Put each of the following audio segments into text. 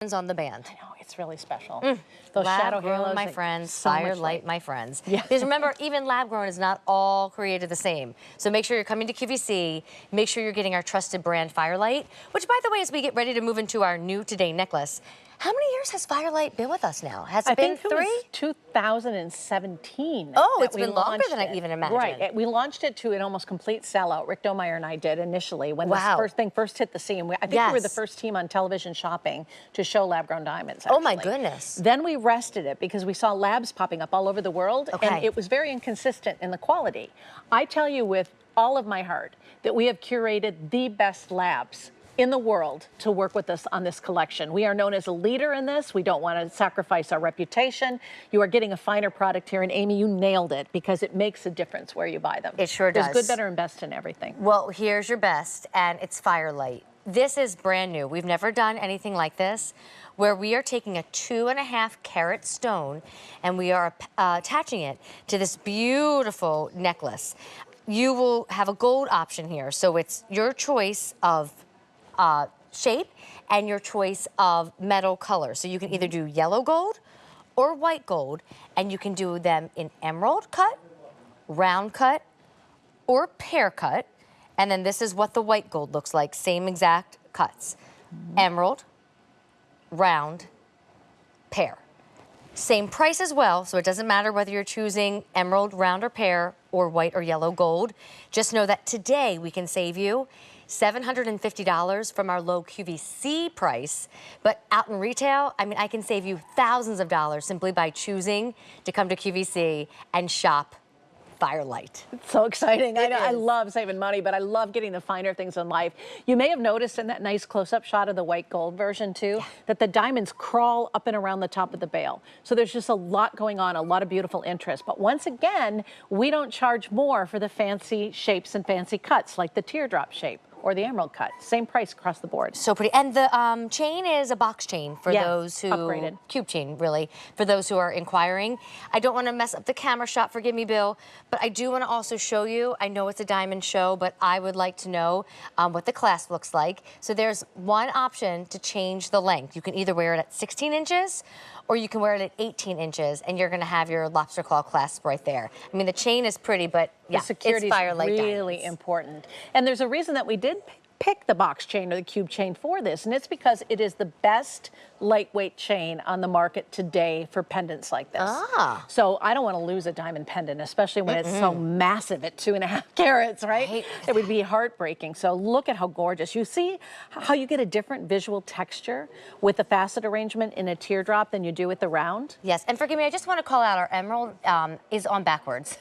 on the band. I know, it's really special. Those Lab shadow grown, halos, my friends, so much firelight, light. my friends. Yeah. Because remember, even lab grown is not all created the same. So make sure you're coming to QVC. Make sure you're getting our trusted brand Firelight, which, by the way, as we get ready to move into our new today necklace, how many years has Firelight been with us now? Has it been think 3? It was 2017. Oh, it's been longer than I even imagined. Right. We launched it to an almost complete sellout. Rick Domeyer and I did initially when this first hit the scene. I think we were the first team on television shopping to show lab-grown diamonds, actually. Oh, my goodness. Then we rested it because we saw labs popping up all over the world, and it was very inconsistent in the quality. I tell you with all of my heart that we have curated the best labs in the world to work with us on this collection. We are known as a leader in this. We don't want to sacrifice our reputation. You are getting a finer product here, and Amy, you nailed it because it makes a difference where you buy them. It sure does. There's good, better, and best in everything. Well, here's your best, and it's Firelight. This is brand new. We've never done anything like this, where we are taking a 2.5 carat stone and we are attaching it to this beautiful necklace. You will have a gold option here, so it's your choice of shape and your choice of metal color. So you can either do yellow gold or white gold, and you can do them in emerald cut, round cut, or pear cut. And then this is what the white gold looks like, same exact cuts. Emerald, round, pear. Same price as well, so it doesn't matter whether you're choosing emerald, round, or pear, or white or yellow gold. Just know that today we can save you $750 from our low QVC price, but out in retail, I mean, I can save you thousands of dollars simply by choosing to come to QVC and shop Firelight. It's so exciting. I love saving money, but I love getting the finer things in life. You may have noticed in that nice close-up shot of the white gold version too, that the diamonds crawl up and around the top of the bail. So there's just a lot going on, a lot of beautiful interest. But once again, we don't charge more for the fancy shapes and fancy cuts like the teardrop shape or the emerald cut. Same price across the board. So pretty. And the chain is a box chain for those who... upgraded. Cube chain, really, for those who are inquiring. I don't want to mess up the camera shot, forgive me, Bill, but I do want to also show you, I know it's a diamond show, but I would like to know what the clasp looks like. So there's one option to change the length. You can either wear it at 16 inches or you can wear it at 18 inches, and you're going to have your lobster claw clasp right there. I mean, the chain is pretty, but yeah, the security is really important. And there's a reason that we did pick the box chain or the cube chain for this, and it's because it is the best lightweight chain on the market today for pendants like this. So I don't want to lose a diamond pendant, especially when it's so massive at 2.5 carats, right? It would be heartbreaking. So look at how gorgeous. You see how you get a different visual texture with the facet arrangement in a teardrop than you do with the round? Yes, and forgive me, I just want to call out our emerald is on backwards.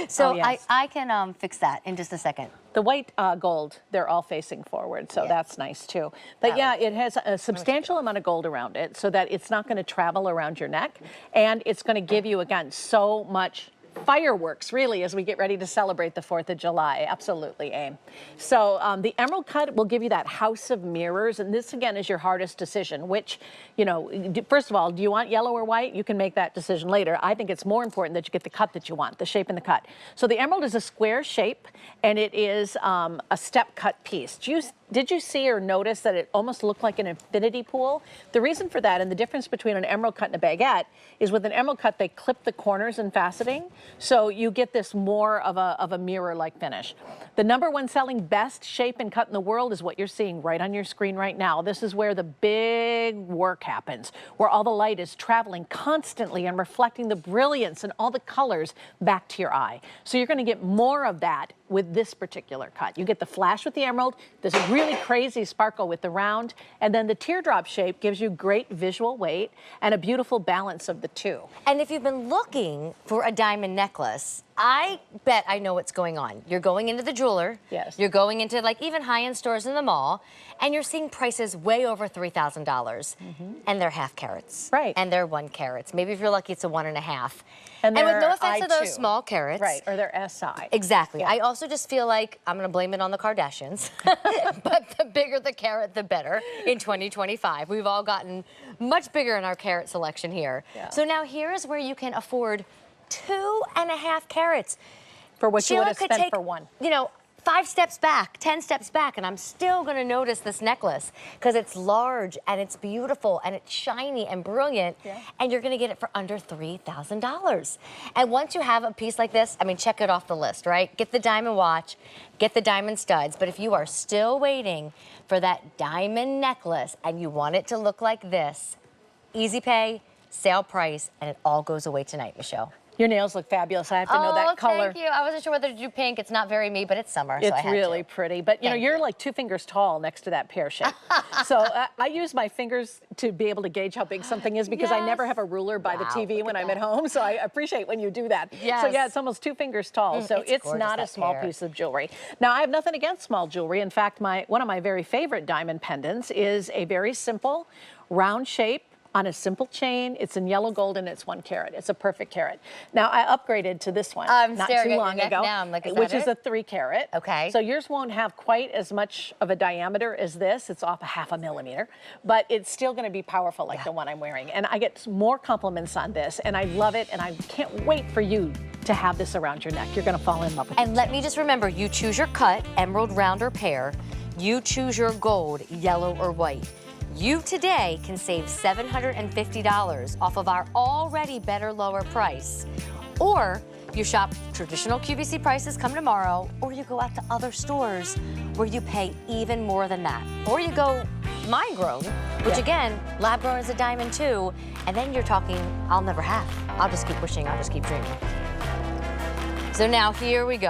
So I can fix that in just a second. The white gold, they're all facing forward, so that's nice too. But yeah, it has a substantial amount of gold around it so that it's not going to travel around your neck, and it's going to give you, again, so much fireworks, really, as we get ready to celebrate the 4th of July. Absolutely, Aim. So the emerald cut will give you that house of mirrors, and this, again, is your hardest decision, which, you know, first of all, do you want yellow or white? You can make that decision later. I think it's more important that you get the cut that you want, the shape and the cut. So the emerald is a square shape, and it is a step cut piece. Did you see or notice that it almost looked like an infinity pool? The reason for that, and the difference between an emerald cut and a baguette, is with an emerald cut, they clip the corners and faceting, so you get this more of a mirror-like finish. The #1 selling best shape and cut in the world is what you're seeing right on your screen right now. This is where the big work happens, where all the light is traveling constantly and reflecting the brilliance and all the colors back to your eye. So you're going to get more of that with this particular cut. You get the flash with the emerald, there's a really crazy sparkle with the round, and then the teardrop shape gives you great visual weight and a beautiful balance of the two. And if you've been looking for a diamond necklace, I bet I know what's going on. You're going into the jeweler. Yes. You're going into like even high-end stores in the mall, and you're seeing prices way over $3,000. And they're half carats. Right. And they're 1 carats. Maybe if you're lucky, it's a 1.5. And with no offense to those I2. small carats. Right, or they're SI. Exactly. I also just feel like, I'm going to blame it on the Kardashians, but the bigger the carat, the better in 2025. We've all gotten much bigger in our carat selection here. So now here is where you can afford 2.5 carats. For what you would have spent for one. You know, 5 steps back, 10 steps back, and I'm still gonna notice this necklace because it's large and it's beautiful and it's shiny and brilliant, and you're gonna get it for under $3,000. And once you have a piece like this, I mean, check it off the list, right? Get the diamond watch, get the diamond studs, but if you are still waiting for that diamond necklace and you want it to look like this, easy pay, sale price, and it all goes away tonight, Michelle. Your nails look fabulous. I have to know that color. Thank you. I wasn't sure whether to do pink. It's not very me, but it's summer, so I It's had really to. pretty. But you know, you're like 2 fingers tall next to that pear shape. So I use my fingers to be able to gauge how big something is because I never have a ruler by the TV when I'm at home. So I appreciate when you do that. Yes. So yeah, it's almost 2 fingers tall. So it's gorgeous, not a that small pear. piece of jewelry. Now, I have nothing against small jewelry. In fact, one of my very favorite diamond pendants is a very simple round shape on a simple chain. It's in yellow gold and it's 1 carat. It's a perfect carat. Now I upgraded to this one not too long ago, now. I'm like, which is a 3 carat. Okay. So yours won't have quite as much of a diameter as this. It's off a 1/2 millimeter, but it's still going to be powerful like the one I'm wearing. And I get more compliments on this, and I love it. And I can't wait for you to have this around your neck. You're going to fall in love with it. And let me just remember, you choose your cut, emerald, round, or pear. You choose your gold, yellow or white. You today can save $750 off of our already better lower price. Or you shop traditional QVC prices come tomorrow, or you go out to other stores where you pay even more than that. Or you go mine grown, which again, lab grown is a diamond too, and then you're talking I'll never have. I'll just keep wishing, I'll just keep dreaming. So now here we go.